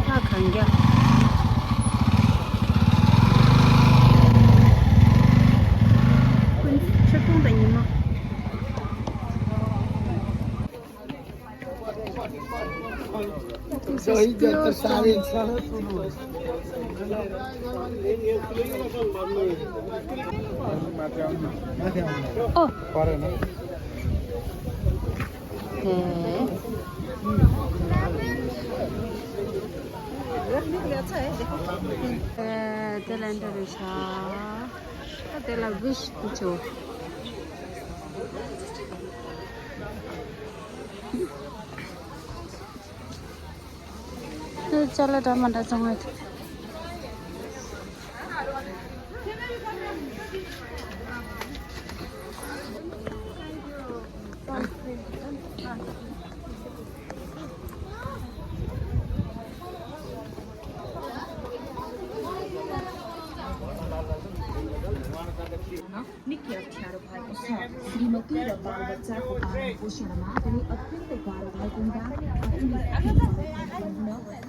Lha-Gangyal. चलो टमाटर सँगै निकै अप्ठ्यारो भएको छ श्रीमती र बालबच्चाको पालन पोषणमा पनि अत्यन्तै गाह्रो भएको हुँदा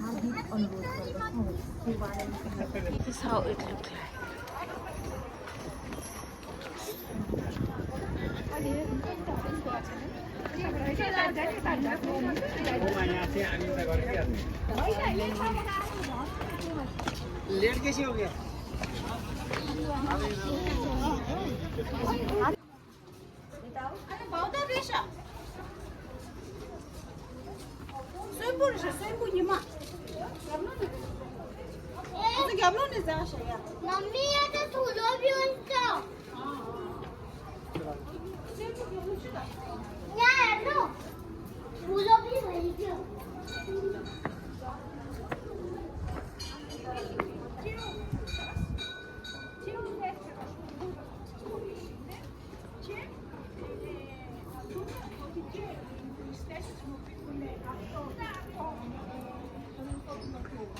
हार्दिक अनुरोध गर्दछौँ। This is how it looks like. Late कैसे हो गया? मम्मी आता ठुलो भी हुन्छ यहाँ हेर्नु ठुलो भी भइसक्यो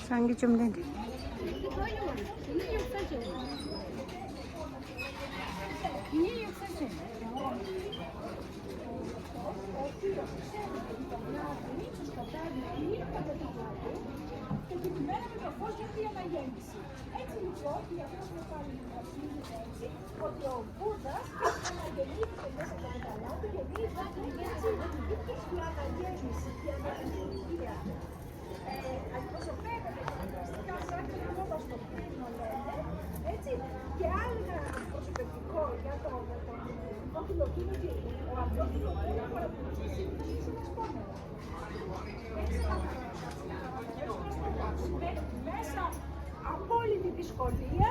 Sangi chumde. Έτσι λοιπόν, η Αθήνα ότι ο Μπούδας αναγεννήθηκε μέσα από το καλάθι και έτσι η αναγέννηση και η αναγεννησία αντιπροσωπεύεται φανταστικά σαν κλειδώδα στο κρίνο λένε, έτσι, και άλλο προσωπευτικό για το ανθρώπινο κύμα και ο ανθρώπινο κύμα παρακολουθήσει είναι ένα σπόμενο. Έτσι, μέσα από όλη τη δυσκολία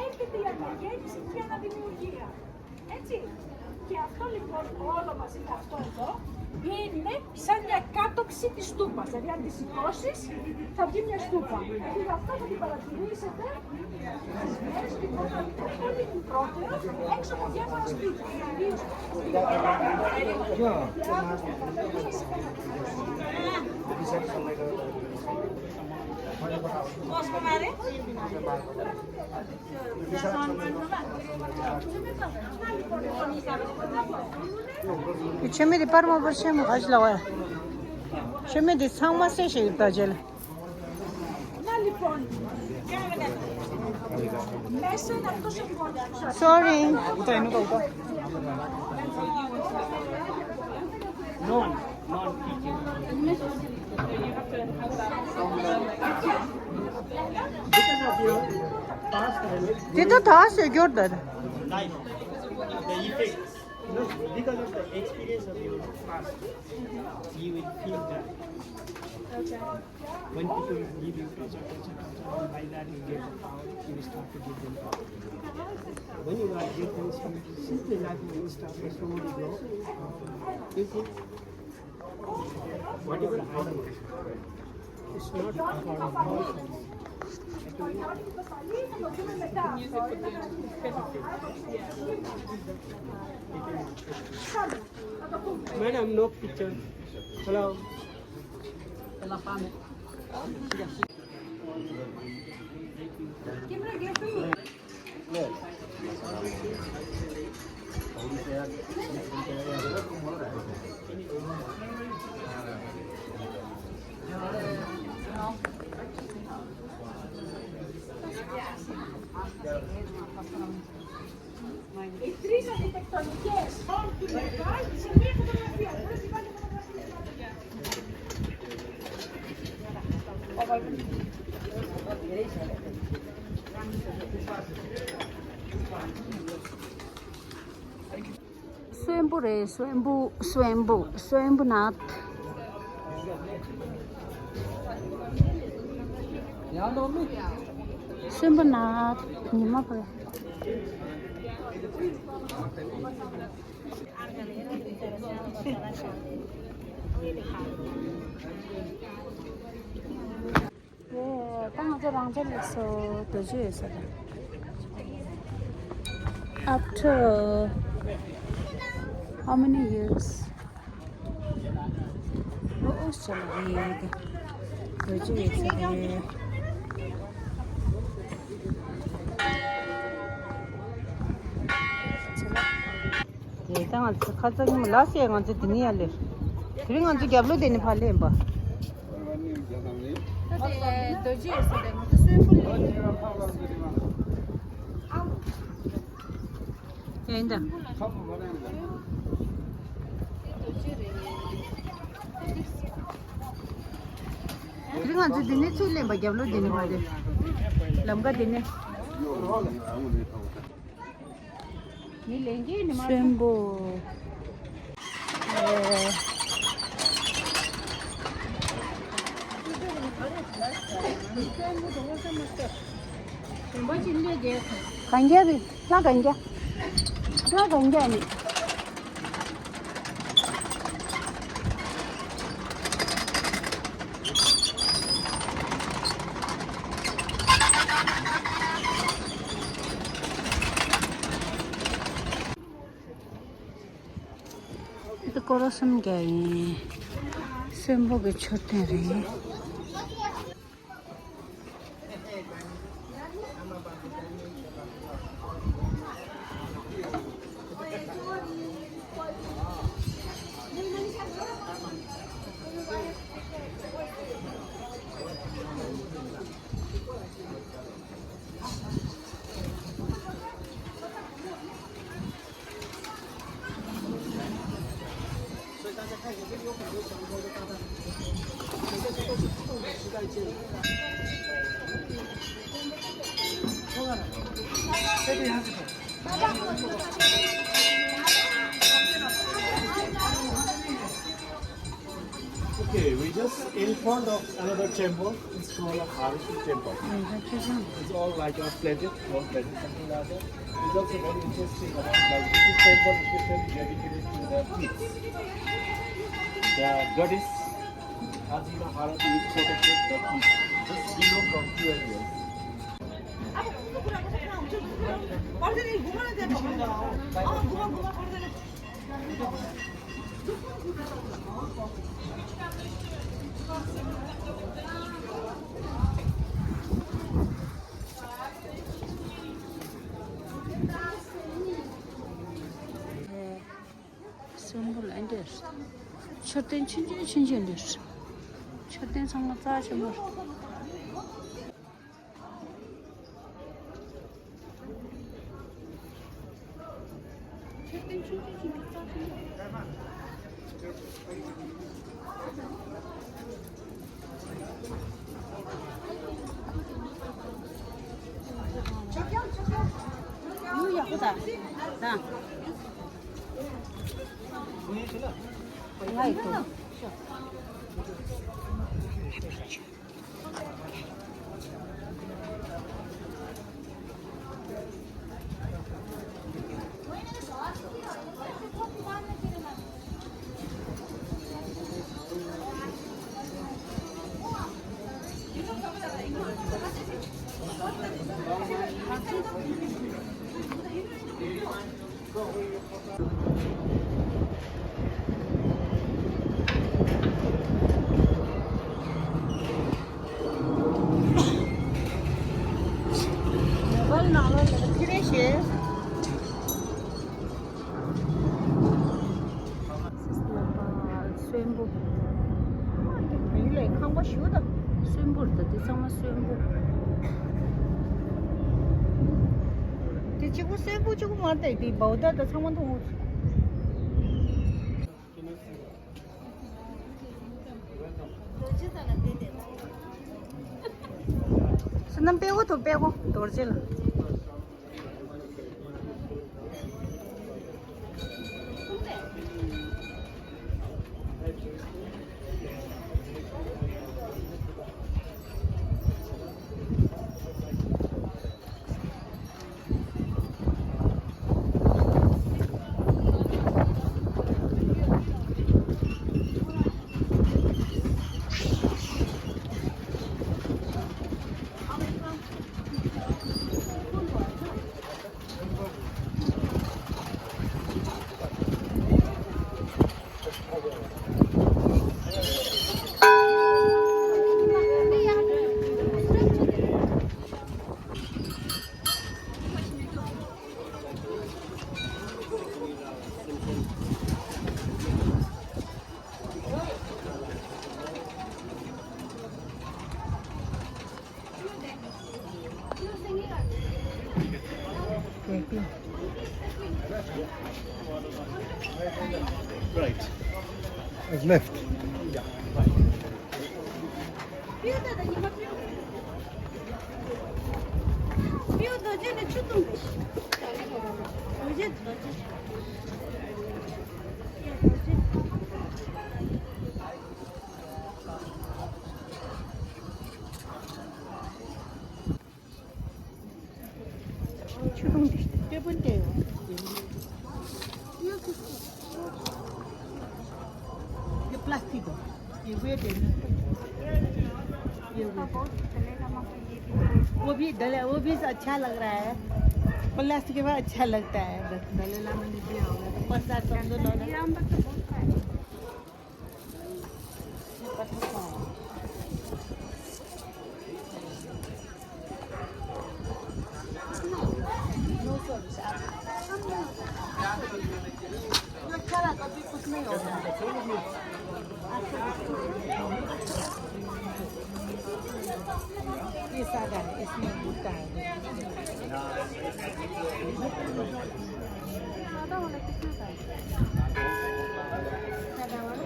έρχεται η αναγέννηση και η αναδημιουργία. Έτσι. Και αυτό λοιπόν όλο μαζί με αυτό εδώ είναι σαν μια κάτοξη της στούπας. Δηλαδή αν τη σηκώσεις θα βγει μια στούπα. Δηλαδή αυτό θα την παρατηρήσετε στις μέρες ότι θα είναι πολύ μικρότερο έξω από διάφορα σπίτια. Κυρίως Çömedi parmağı başına mı kaçla var? Çömedi sanması şey tacele. Sorry. Did the say good that? Life, the effect. No, because of the experience of your past, you will feel that. Okay. When people give you torture, and by that you get the power, you will start to give them power. When you are getting simply like you start to slowly grow, you think whatever happens, it's not part of our Madam, no picture. Hello. Οι τρεις αρχιτεκτονικές του Νεπάλ σε μία φωτογραφία. Μπορείς να κάνεις Swayambhunath. Swayambhunath, nhìn mắt rồi. After how many years? Oh, so big. 예, 당한 가족이 라스에 간지 드니야래. 그런 건지 겹로 되는 팔래 봐. 근데 도지에서 내가 수행불. 야, 인다. 그런 건지 드니 출래 봐 겹로 되는 팔래. 람가 되네. Swayambhu. Gangyal, Lha-Gangyal. Lha-Gangyal. itu korosam gaya Swayambhu ke छोटे रहे Okay, we just in front of another temple. It's called a Harati temple. It's all like a plated, one plated, something like that. It's also very interesting about like this temple is especially dedicated to the kids. The goddess Ajima Harati is protected the kids just below from 12 years. Swayambhu ender. Choten chinchen der. Choten samla ta chemur. 유 야구다. 나. 야 이거. Swayambhu. Anh lại không có sữa đâu. Swayambhu là tí xong nó Swayambhu. 지구 세부 지구 말다 이 바우다다 상만도 못. 선남 빼고 더 빼고 돌질러. Right. Left. Plastic हो ये wait है ये वो भी डले वो भी अच्छा लग रहा है प्लास्टिक के बाद अच्छा लगता है डलेला में दिया होगा तो प्रसाद समझो लो अच्छा लगा तो कुछ नहीं होगा ये सादा है इसमें बूटा है सादा वाला कितना का है सादा वाला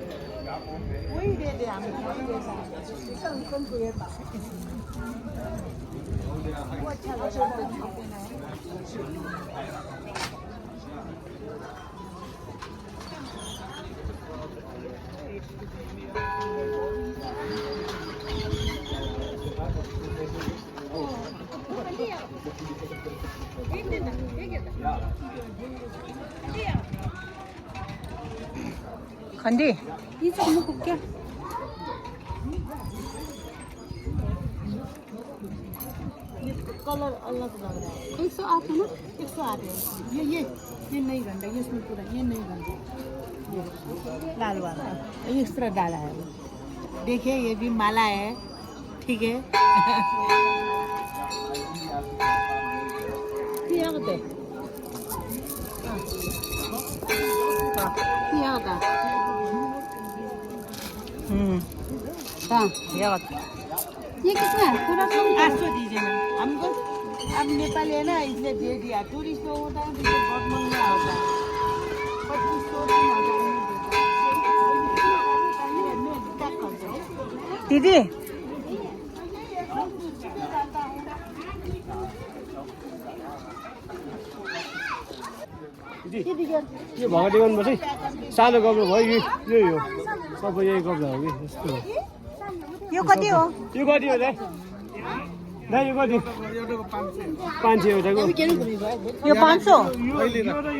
वही दे दे हमें वही जैसा इसका कम को ये था वो अच्छा लगा खंडी ये सब मुझे क्या कलर अलग लग रहा है 108 है ना 108 है ये नहीं गंदा ये इसमें पूरा ये नहीं गंदा लाल वाला इस तरह डाला है देखिए ये भी माला है ठीक है क्या होता है क्या होता है ये कितना है पूरा 800 दीजिए ना हमको अब नेपाली है ना इसलिए दे दिया टूरिस्ट लोग होता है तो बहुत महंगा होता है 2500 दीदी यो भगदेवन बसै सानो गब्लो भयो यही हो सबै यही गब्लो हो कि यस्तो यो कति हो यो कति हो दाइ दाइ यो कति 500 एउटाको यो 500 यो त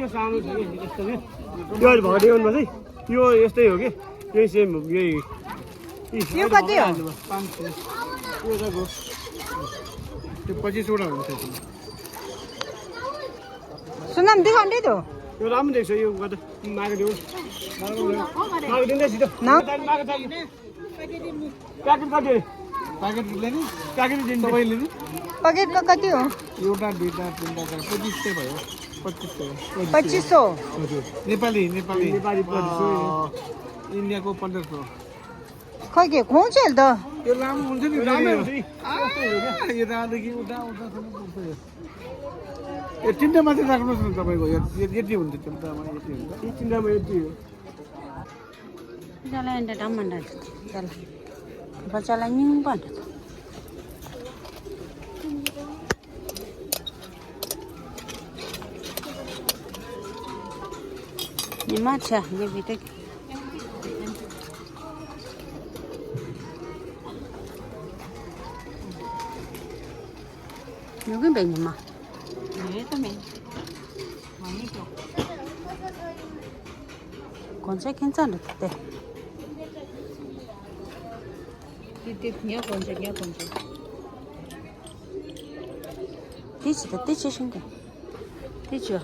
यो सानो छ कि यस्तो कि यो अहिले भगदेवन बसै यो यस्तै हो कि यही सेम हो यही यो कति हो 500 यो त गो त्यो 25 वटा हुन्छ सुनाम दिखाउँदै दो यो राम्रो देख्छ यो गर्दा मागे दिउ मागे दिँदै छिटो मागे चाहियो प्याकेट कति प्याकेट लिने प्याकेट दिनु तपाईँले नि प्याकेटको कति हो एउटा दुईटा तिनटा चार 2500 भयो 2500 हजुर नेपाली 2500 इन्डियाको 1500 खै के खुवाउँछ त यो लामो हुन्छ नि राम्रो हुन्छ नि यो रादेखि उता उता यो तिनवटा मात्रै राख्नुहोस् न तपाईँको यति हुन्छ तिनवटामा यति हुन्छ यी तिनवटामा यति हो Jalan yang dalam mana? Jalan. Baca lain mana? Ni macam ni betul. Ni kan ni mah. Ni tu men. Mana tu? Konsep kencan tu. Dia konsep. Tici sini. Tici.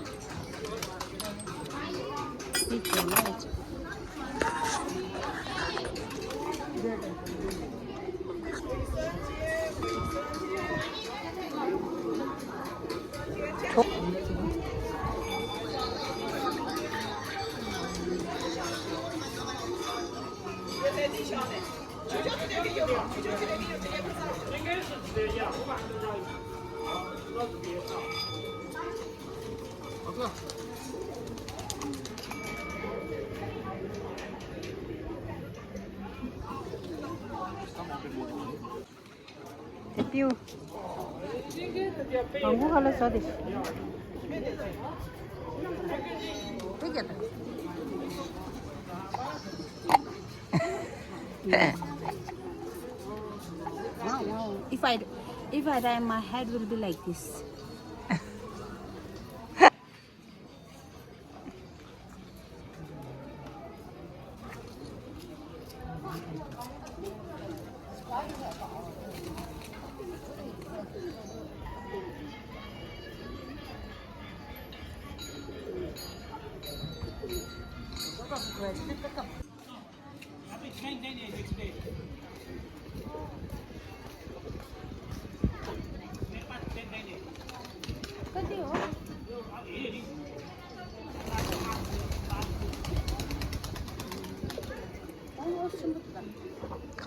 Tapi, kamu kalau sadis, begitu. Wow. If I die, my head will be like this.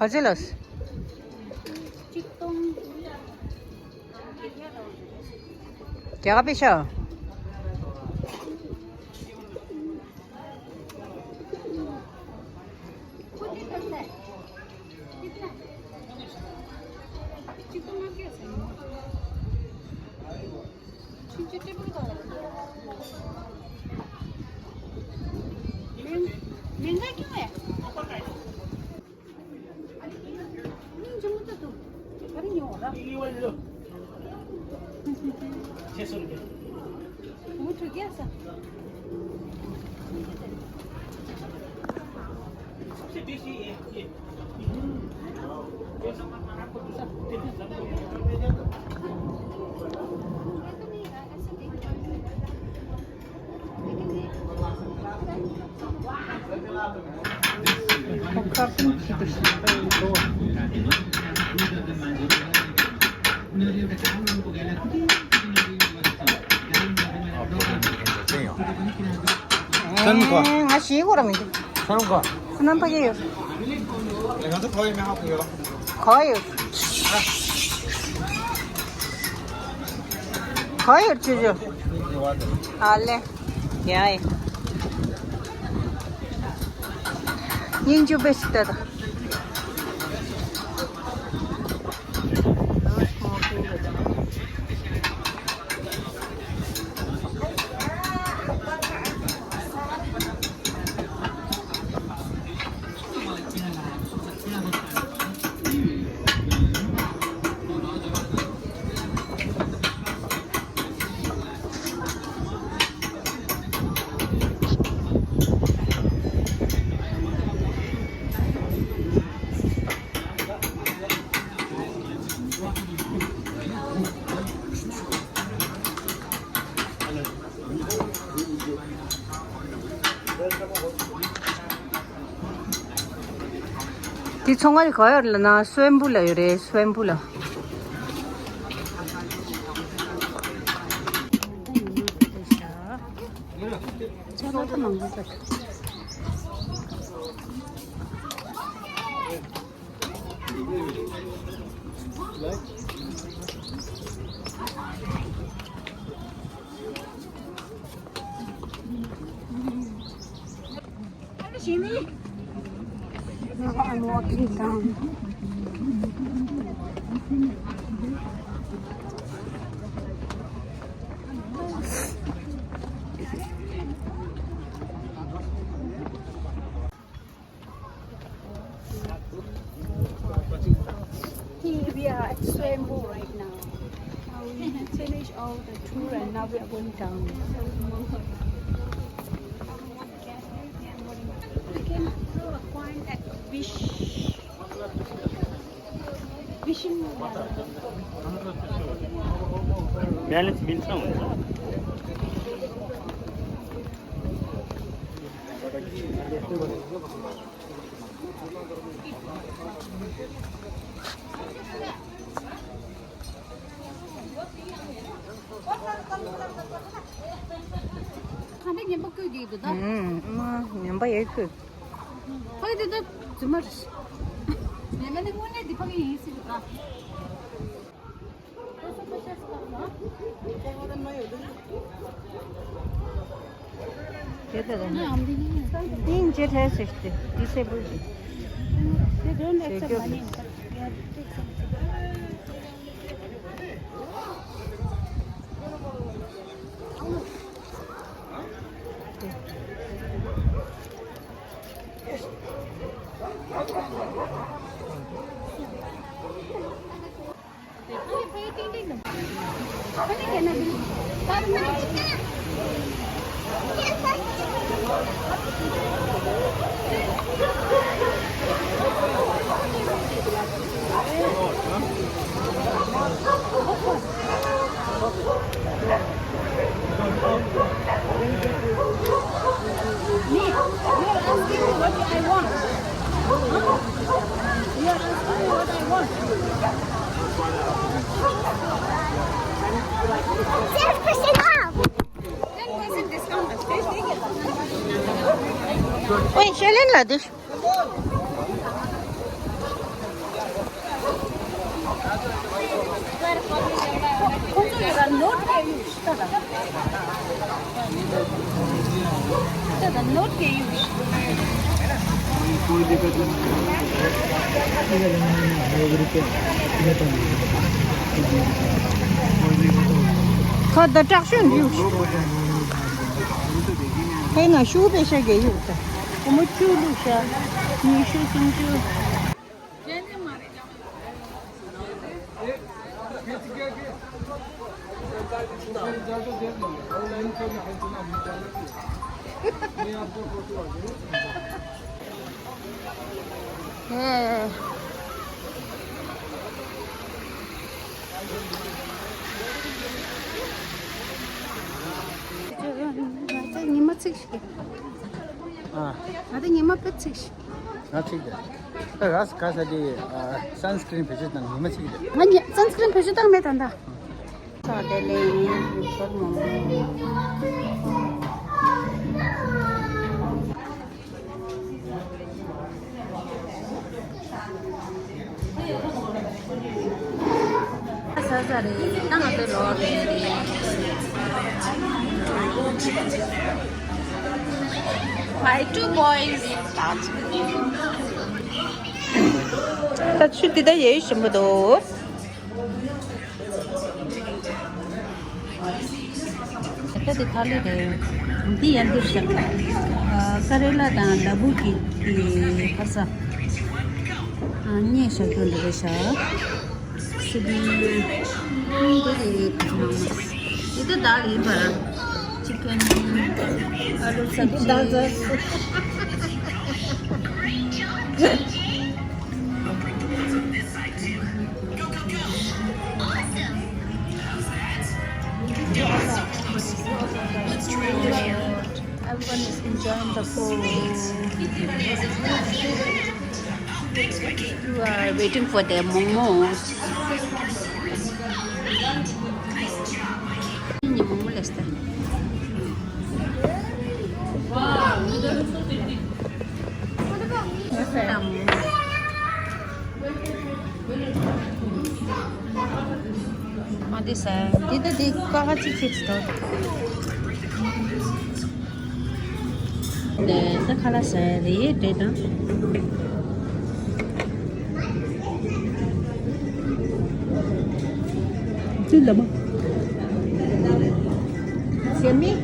Kajelas. क्या पेशा महंगा क्यों है? अरे नहीं हो रहा। 600 रुपये मुझे क्या सा? सबसे बेसी ये ngasih kurang itu. 사는 거 Kenapa ya? 내가도 거의 하고요 Koyur. Koyur çocuğum. Ale. Gel. Ninju beside de. 이 총알이 거열라 나 수엠불러 요래 수엠불러 저것도 먹는 거 Jimmy. Now I'm walking down. Here we are at Swayambhunath right now. Now we finished all the tour and now we are going down. We came through a point at Wishing. Balance means no. Hani nie mogę iść do domu. Mumbai Airport. Pwede do zumarzesz. Nie będę głodny, di pagi iść do. Ne amdini? Being jet has disabled. They don't accept money. But we have to take something. Wait, Shailen Ladish. For the traction views. Hey, no, shoe be shake you. Como chulo siya. Ni shoe sinju. Yeah. Sunscreen purchase nang hima chigi. 아니, 선스크린 표시당 매단다. My two boys. That should be the yes, Mado. The holiday. The end of Karela and the Buki, the Pasa. Yes, I told the Sha. It's a dali, chicken, aloo sabji. Everyone is enjoying the food. You are waiting for their momos. 어디서? 니들 네 과같이 찍었어. 네, 색깔았어요. 네, 되다. 진짜 뭐? Semi?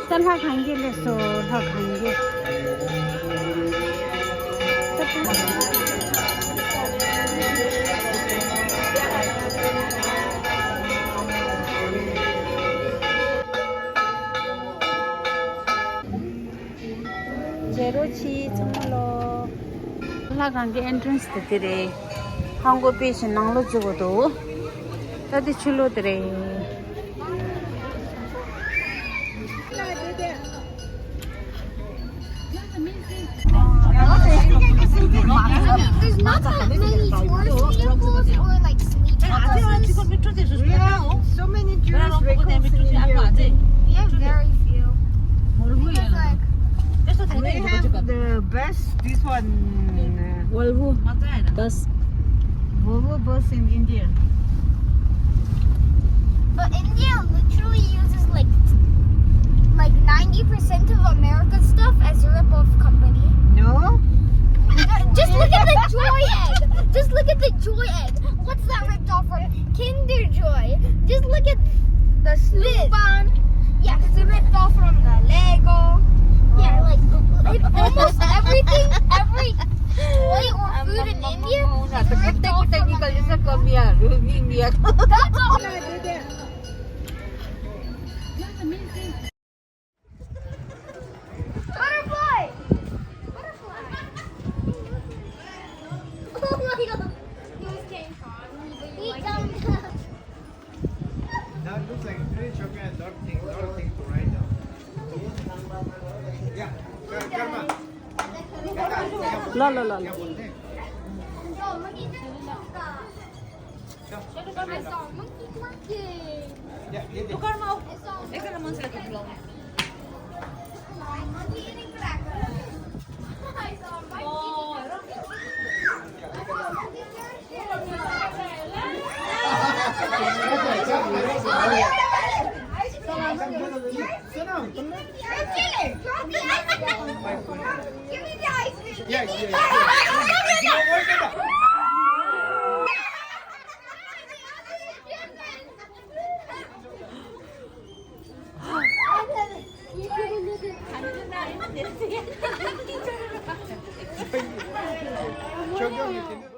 चल हाँ खाएंगे ले सो हाँ खाएंगे 제로치 정말로 올라간 게 엔트런스 들에 한국 비시 나로 주고도 다들 출로들에 There's not that many tourist vehicles or like sleep buses. So many tourist vehicles in India. We have very few. Because like We have the bus, this one, 월부 버스 Volvo bus in India. but India literally uses like 90% of America's stuff as a rip-off company. No? Just look at the Joy Egg. Just look at the Joy Egg. What's that ripped off from? Kinder Joy. Just look at the Sloop-on. Yeah, it's ripped off from the Lego. Yeah, like almost everything, every toy or food in India is ripped off from like, that's all. Butterfly! Butterfly! Oh my god! He was getting caught. He jumped. Now it looks like it's really choking a lot of things to write down. Yeah, Karma. La La La La No, monkey just I saw a monkey market. Yeah, yeah, yeah. I saw a monkey eating crackers. I saw a monkey eating Give me the ice cream. Yeah, yeah, yeah. 저기